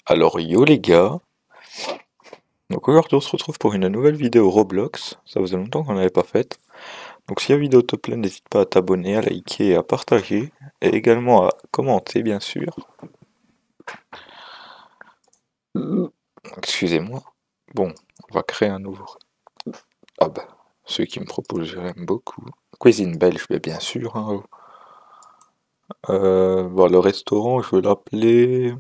Alors yo les gars, donc aujourd'hui on se retrouve pour une nouvelle vidéo Roblox, ça faisait longtemps qu'on n'avait pas faite. Donc si la vidéo te plaît, n'hésite pas à t'abonner, à liker et à partager, et également à commenter bien sûr. Excusez-moi. Bon, on va créer un nouveau. Ah bah, ceux qui me proposent, je l'aime beaucoup. Cuisine belge, mais bien sûr, hein. Bon, le restaurant, je vais l'appeler...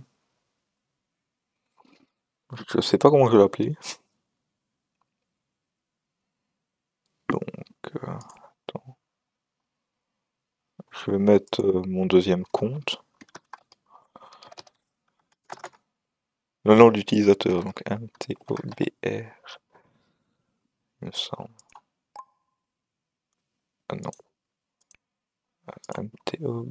Je sais pas comment je vais l'appeler. Donc, attends. Je vais mettre mon deuxième compte. Le nom d'utilisateur, donc MTOBR, il me semble. Ah non, MTO,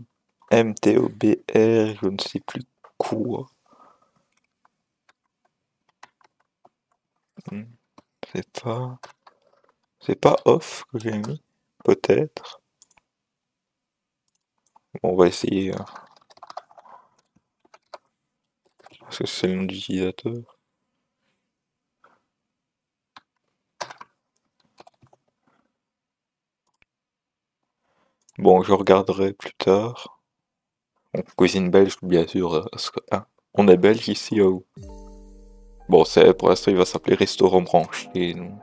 MTOBR, je ne sais plus quoi. Hmm, C'est pas off que j'ai mis, peut-être. Bon, on va essayer, hein, parce que c'est le nom d'utilisateur. Bon, je regarderai plus tard. Bon, cuisine belge, bien sûr, hein, on est belge ici, oh. Bon, pour l'instant, il va s'appeler restaurant branché, donc.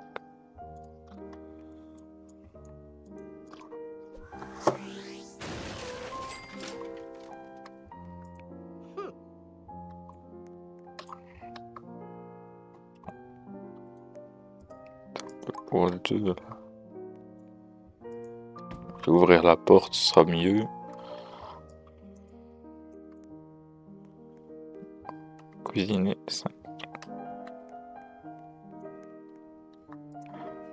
Pour le 2, je vais ouvrir la porte, ce sera mieux. Cuisiner 5.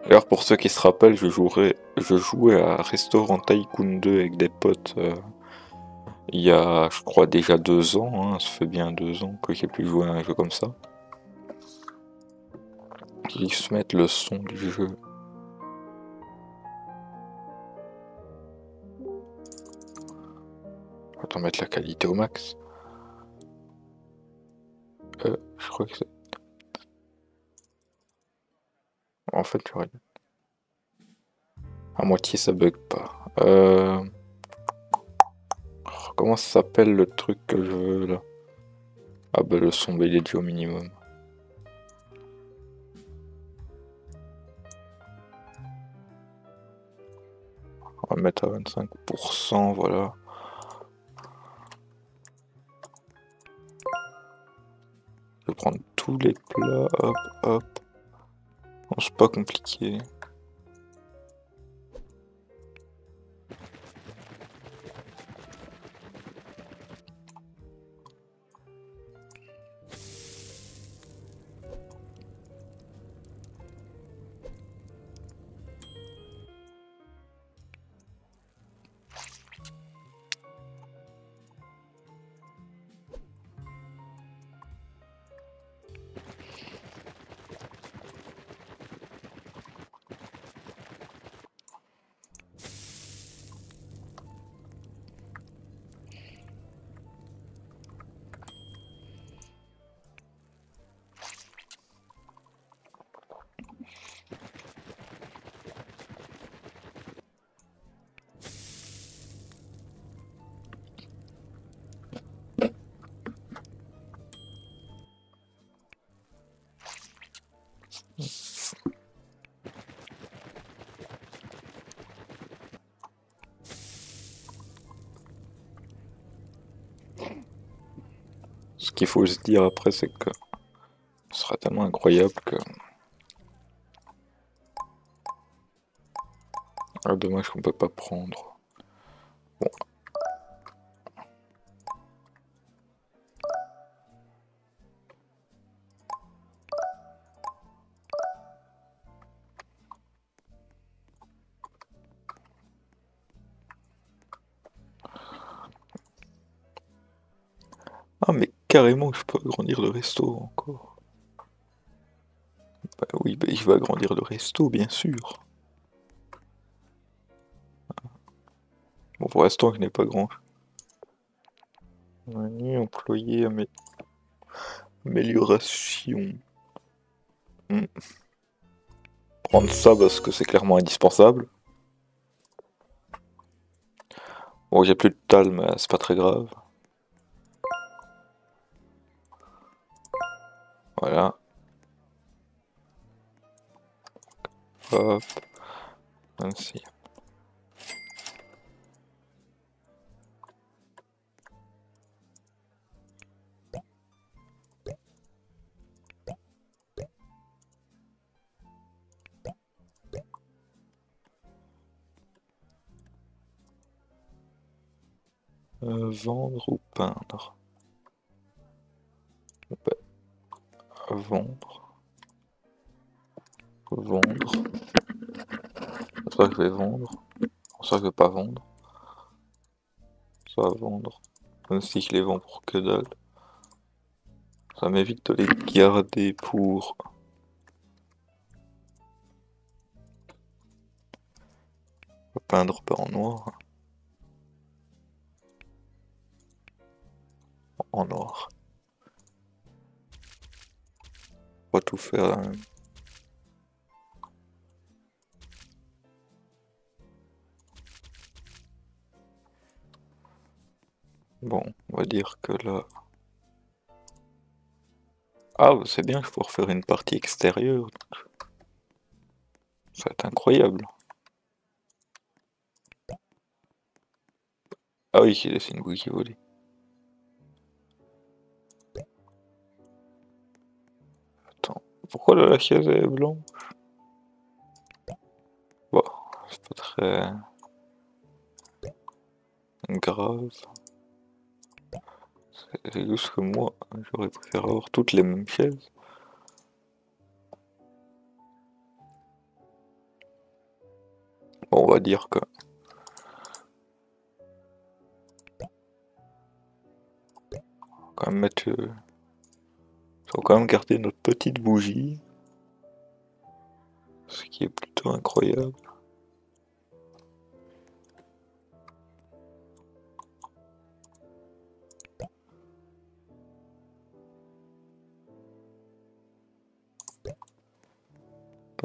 D'ailleurs, pour ceux qui se rappellent, je jouais à Restaurant Tycoon 2 avec des potes il y a, je crois, déjà 2 ans. Hein, ça fait bien 2 ans que j'ai plus joué à un jeu comme ça. Ils se mettent le son du jeu. Attends, mettre la qualité au max. Je crois que c'est... En fait, j'aurais... À moitié, ça bug pas. Comment ça s'appelle le truc que je veux, là? Ah bah, le son, il est déjà au minimum. On va mettre à 25%, voilà. Je vais prendre tous les plats, hop, hop. Bon, c'est pas compliqué. Ce qu'il faut se dire après, c'est que ce sera tellement incroyable que... Ah, dommage qu'on peut pas prendre. Bon. Ah, mais carrément, je peux agrandir le resto encore. Bah oui, bah, je vais agrandir le resto, bien sûr. Bon, pour l'instant, je n'ai pas grand. Menu, employé, mais... Amélioration. Prendre ça parce que c'est clairement indispensable. Bon, j'ai plus de tal, mais c'est pas très grave. Voilà. Hop. Ainsi. Vendre ou peindre? Vendre. Vendre. C'est ça que je vais vendre. C'est ça que je vais pas vendre. Ça va vendre. Même si je les vends pour que dalle. Ça m'évite de les garder pour... peindre pas en noir. En noir. Pas tout faire. Bon, on va dire que là... Ah, c'est bien, je vais pouvoir faire une partie extérieure. Ça va être incroyable. Ah oui, c'est une bougie volée. Attends, pourquoi la chaise est blanche? Bon, c'est pas très grave. C'est juste que moi, j'aurais préféré avoir toutes les mêmes chaises. Bon, on va dire que... On va quand même mettre... faut quand même garder notre petite bougie. Ce qui est plutôt incroyable.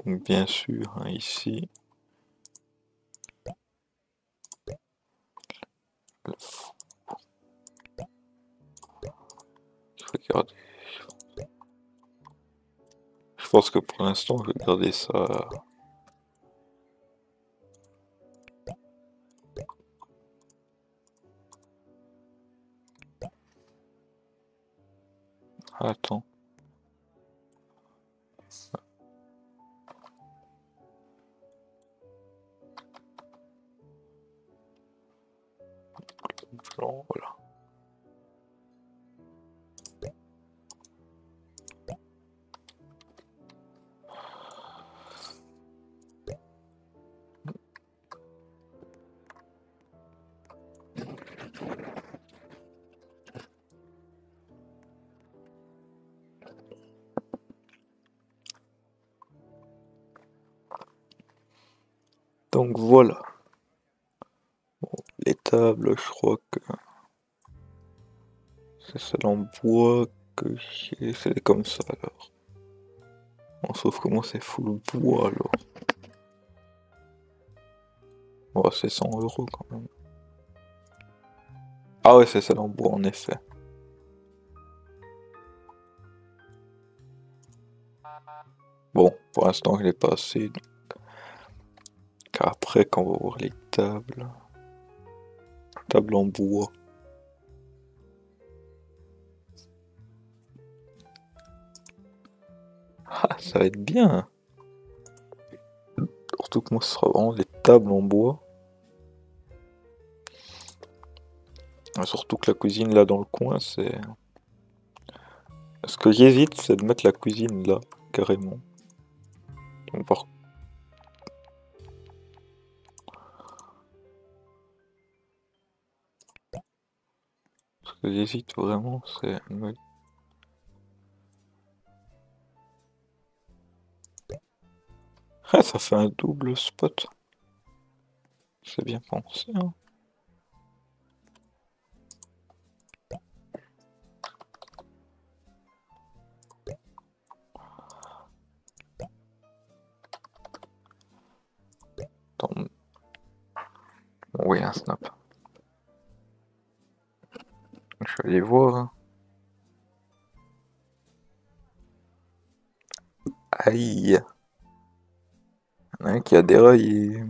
Donc bien sûr, hein, ici... Je vais garder... Je pense que pour l'instant, je vais garder ça... Attends. Blanc, voilà. Donc voilà. Bon, les tables, je crois que... c'est celle en bois que j'ai... C'est comme ça alors. Bon, sauf que moi c'est full bois alors. Bon, c'est 100 € quand même. Ah ouais, c'est celle en bois en effet. Bon, pour l'instant je l'ai pas assez. Donc... car après quand on va voir les tables... Table en bois. Ah, ça va être bien. Surtout que moi ce sera vraiment des tables en bois. Et surtout que la cuisine là dans le coin c'est... Ce que j'hésite c'est de mettre la cuisine là, carrément. Donc par... Ce que j'hésite vraiment c'est... Ah, ça fait un double spot. C'est bien pensé, hein. Oui, un snap. Je vais aller voir. Hein. Aïe. Il y en a un qui a déraillé.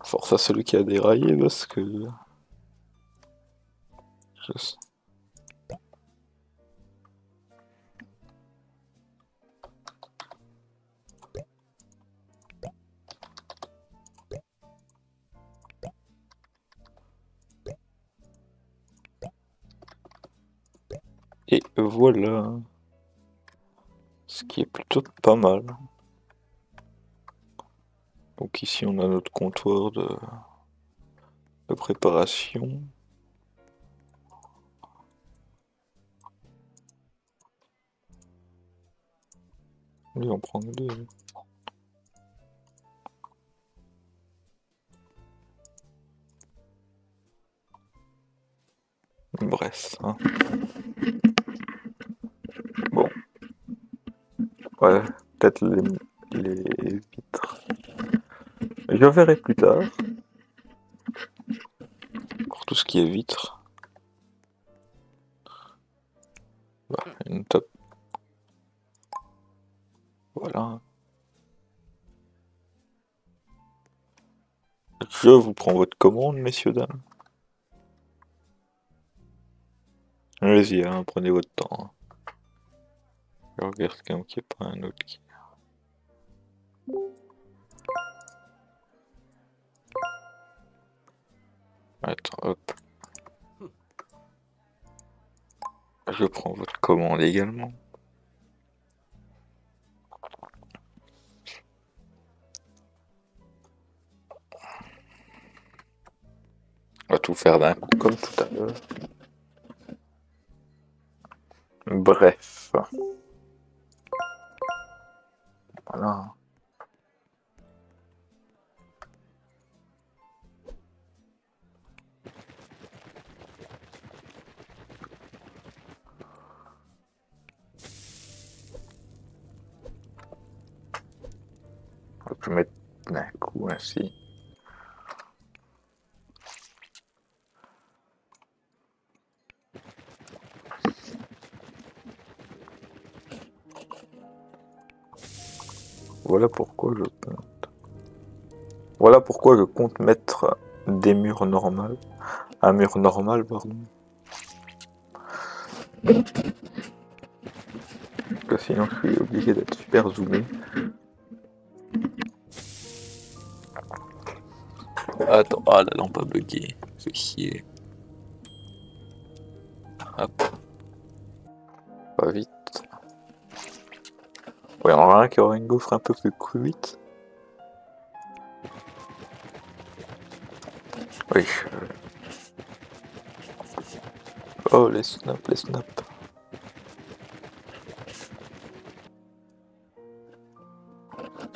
Force à celui qui a déraillé parce que... Je... Et voilà. Ce qui est plutôt pas mal. Donc ici on a notre comptoir de préparation. Lui on prend deux. Bref. Hein. Bon. Ouais, peut-être les vitres. Je verrai plus tard. Pour tout ce qui est vitres. Bah, une top. Voilà. Je vous prends votre commande, messieurs, dames. Allez-y, hein, prenez votre temps. Je regarde quand même qu'il n'y ait pas un autre qui... Attends, hop. Je prends votre commande également. On va tout faire d'un coup, comme tout à l'heure. Bref. Voilà. On va tout mettre d'un coup ainsi. Voilà pourquoi je compte. Voilà pourquoi je compte mettre des murs normaux. Un mur normal, pardon. Parce que sinon je suis obligé d'être super zoomé. Attends, ah la lampe a bugué. C'est chier. Hop. Pas vite. Ouais, il y en aura un qui aura une gaufre un peu plus cuite. Oui. Oh, les snaps, les snaps.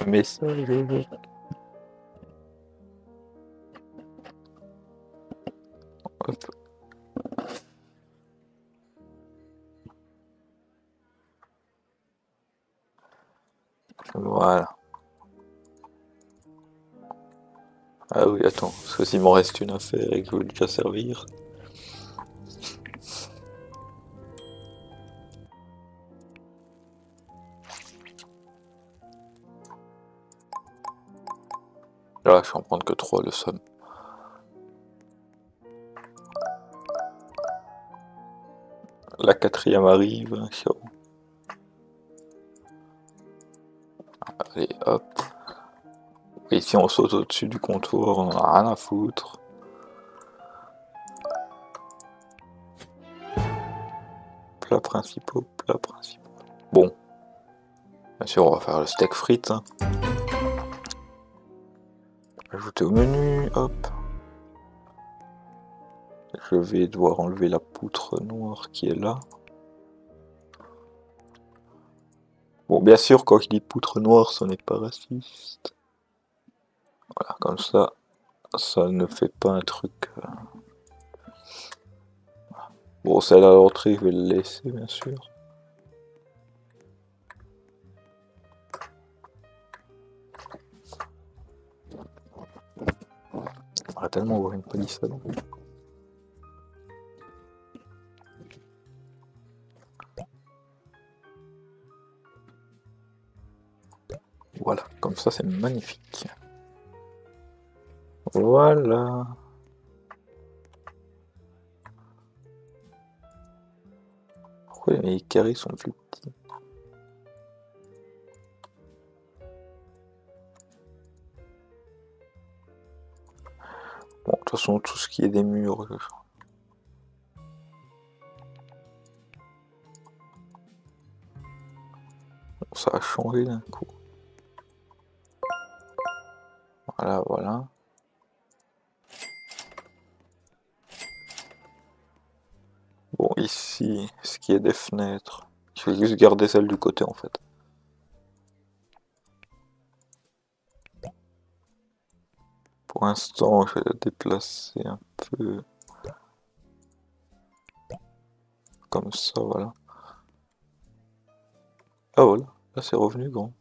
Message. Hop. Voilà. Ah oui, attends, parce que s'il m'en reste une à faire et que je veux déjà servir. Là, je vais en prendre que 3, le somme. La quatrième arrive. Allez, hop. Et ici, on saute au-dessus du comptoir, on en a rien à foutre. Plats principaux, plats principaux. Bon. Bien sûr, on va faire le steak frites. Hein. Ajouter au menu, hop. Je vais devoir enlever la poutre noire qui est là. Bon, bien sûr, quand je dis poutre noire, ce n'est pas raciste. Voilà, comme ça ne fait pas un truc... Bon, celle à l'entrée, je vais le laisser, bien sûr. J'aimerais tellement voir une palissade. Voilà, comme ça c'est magnifique. Voilà. Pourquoi les carrés sont plus petits? Bon, de toute façon, tout ce qui est des murs, ça a changé d'un coup. Voilà, voilà. Bon, ici, ce qui est des fenêtres, je vais juste garder celle du côté en fait. Pour l'instant, je vais la déplacer un peu comme ça, voilà. Ah voilà, là c'est revenu grand.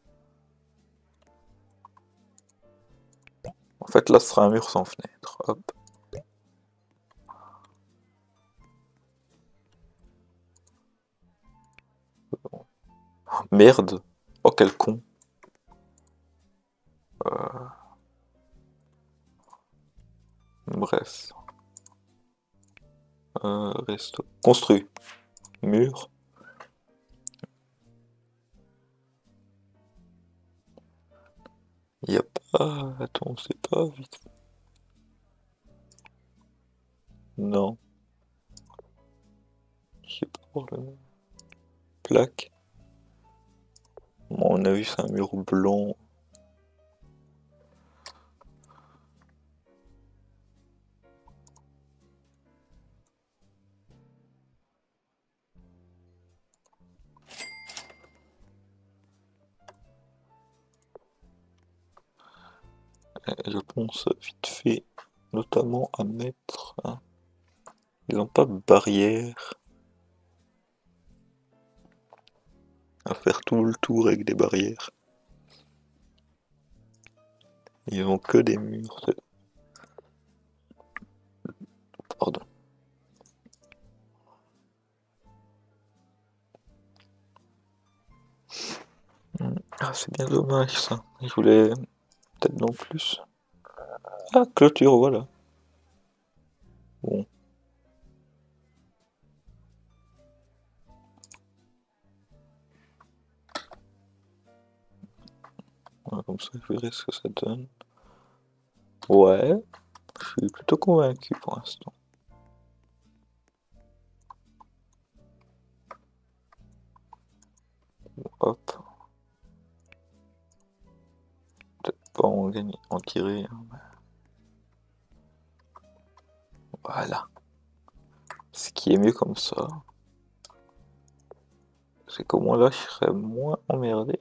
En fait, là ce sera un mur sans fenêtre. Hop. Oh, merde. Oh quel con. Bref. Reste. Construit. Mur. Y a pas. Attends, c'est pas vite. Non. Je sais pas pour le. Plaque. Bon, on a vu c'est un mur blanc. Et je pense vite fait, notamment à mettre. Hein, ils n'ont pas de barrière. À faire tout le tour avec des barrières. Ils ont que des murs. Pardon. Ah, c'est bien dommage ça. Je voulais peut-être non plus. Ah, clôture, voilà. Bon. Voilà, comme ça, je verrai ce que ça donne. Ouais, je suis plutôt convaincu pour l'instant. Hop. Peut-être pas en tirer. Hein, mais... Voilà. Ce qui est mieux comme ça, c'est qu'au moins là, je serais moins emmerdé.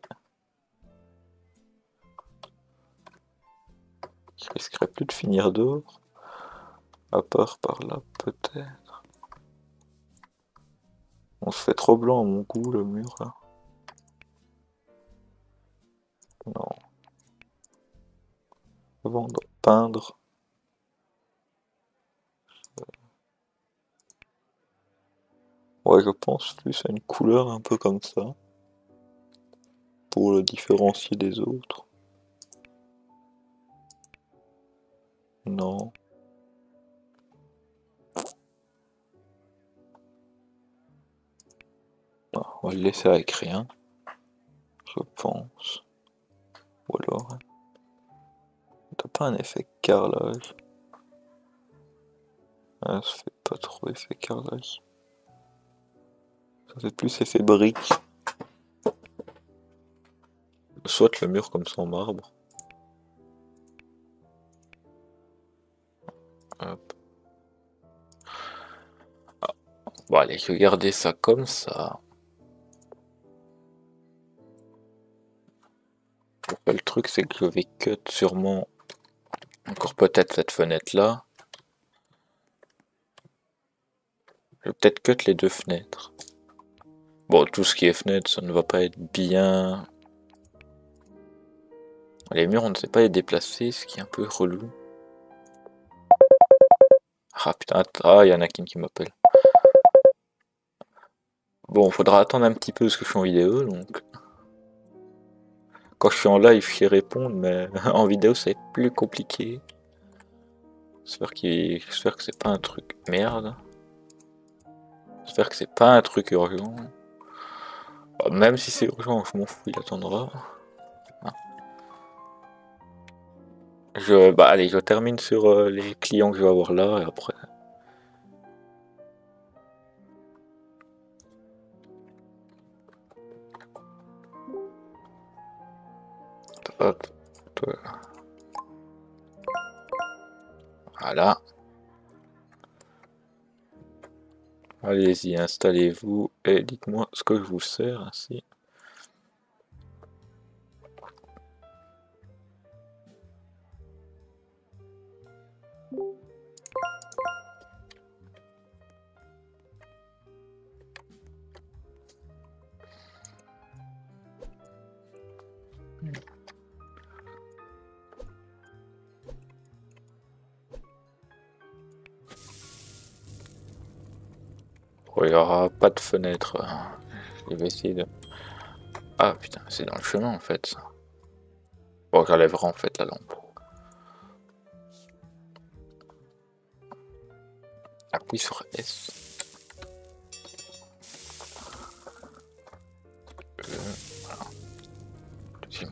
Je risquerais plus de finir dehors. À part par là, peut-être. On se fait trop blanc à mon goût, le mur, là. Non. Vendre, peindre. Ouais, je pense plus à une couleur un peu comme ça. Pour le différencier des autres. Non. Non, on va le laisser avec rien. Je pense. Ou alors... Hein. T'as pas un effet carrelage? Ah, ça fait pas trop effet carrelage. Ça fait plus effet brique. Soit le mur comme ça en marbre. Hop. Ah. Bon allez, je vais garder ça comme ça. Le truc c'est que je vais cut sûrement encore peut-être cette fenêtre là. Je vais peut-être cut les deux fenêtres. Bon, tout ce qui est fenêtre, ça ne va pas être bien. Les murs, on ne sait pas les déplacer, ce qui est un peu relou. Ah putain, ah, y en a qui m'appelle. Bon, faudra attendre un petit peu parce que je suis en vidéo, donc... Quand je suis en live, je sais répondre, mais en vidéo, c'est plus compliqué. J'espère que c'est pas un truc... Merde. J'espère que c'est pas un truc urgent. Même si c'est urgent, je m'en fous, il attendra. Ah. Bah allez, je termine sur les clients que je vais avoir là, et après... Hop. Voilà. Allez-y, installez-vous et dites-moi ce que je vous sers ainsi. Bon, il n'y aura pas de fenêtre. Je vais essayer de... Ah putain, c'est dans le chemin en fait ça. Bon, j'enlèverai en fait la lampe. Appuie sur S. Voilà. Deuxième.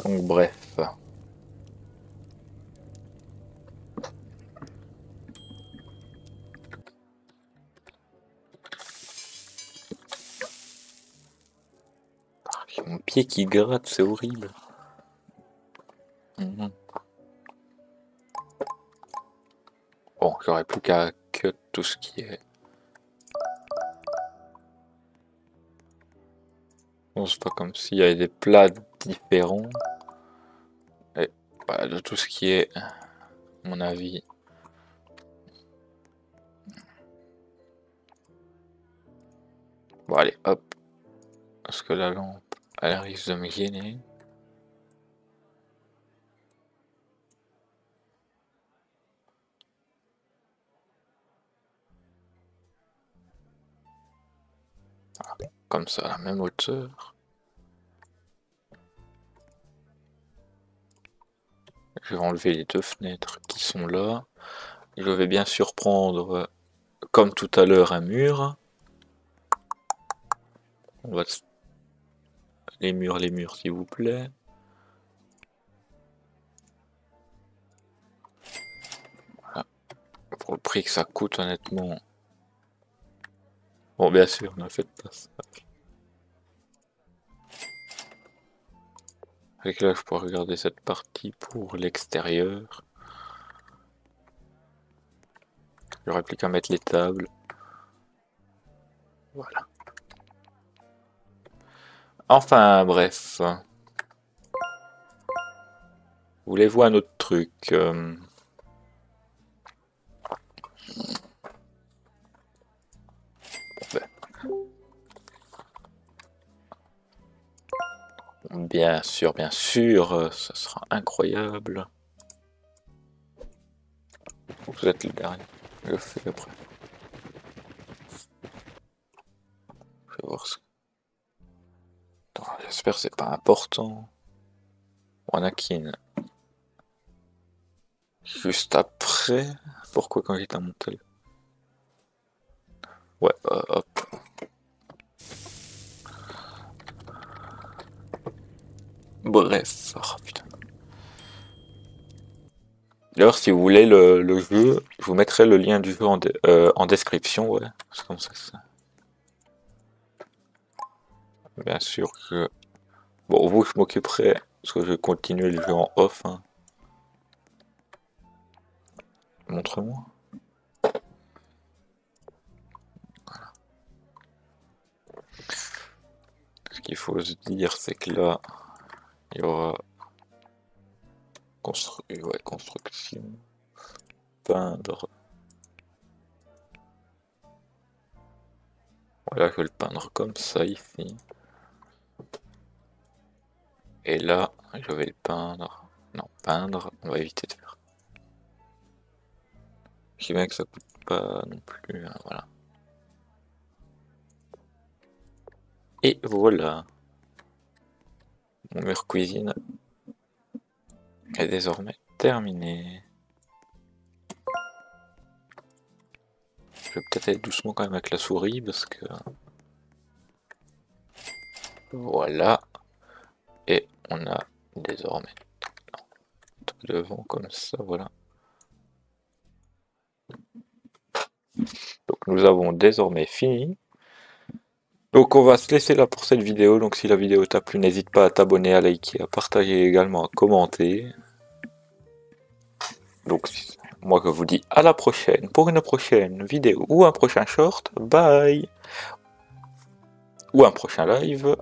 Donc bref. J'ai mon pied qui gratte, c'est horrible. Bon, j'aurais plus qu'à cut tout ce qui est... Bon, c'est pas comme s'il y avait des plats différents. Et voilà, de tout ce qui est, à mon avis... Bon allez, hop. Parce que la lampe, elle risque de me gêner. Voilà. Comme ça, à la même hauteur. Je vais enlever les deux fenêtres qui sont là. Je vais bien sûr prendre, comme tout à l'heure, un mur. On va... Les murs, s'il vous plaît. Voilà. Pour le prix que ça coûte, honnêtement. Bon, bien sûr, ne faites pas ça. Avec là, je pourrais regarder cette partie pour l'extérieur. J'aurais plus qu'à mettre les tables. Voilà. Enfin, bref. Voulez-vous un autre truc Bien sûr, ça sera incroyable. Vous êtes le dernier. Je le fais après. Je vais voir ce... J'espère que c'est pas important. Anakin. Juste après. Pourquoi quand j'étais à mon tel? Ouais, hop. Bref. Oh, putain. D'ailleurs, si vous voulez le jeu, je vous mettrai le lien du jeu en description, ouais. C'est comme ça. Bien sûr que... Bon, vous, je m'occuperai, parce que je vais continuer le jeu en off. Hein. Montre-moi. Voilà. Ce qu'il faut se dire, c'est que là, Il y aura construction, peindre. Voilà, je vais le peindre comme ça ici. Et là, je vais le peindre. Non, peindre, on va éviter de faire. Je sais bien que ça coûte pas non plus, hein, voilà. Et voilà. Mon mur cuisine est désormais terminé. Je vais peut-être aller doucement quand même avec la souris parce que... Voilà. Et on a désormais tout devant comme ça, voilà. Donc nous avons désormais fini. Donc on va se laisser là pour cette vidéo. Donc si la vidéo t'a plu, n'hésite pas à t'abonner, à liker, à partager également, à commenter. Donc moi je vous dis à la prochaine pour une prochaine vidéo ou un prochain short. Bye. Ou un prochain live.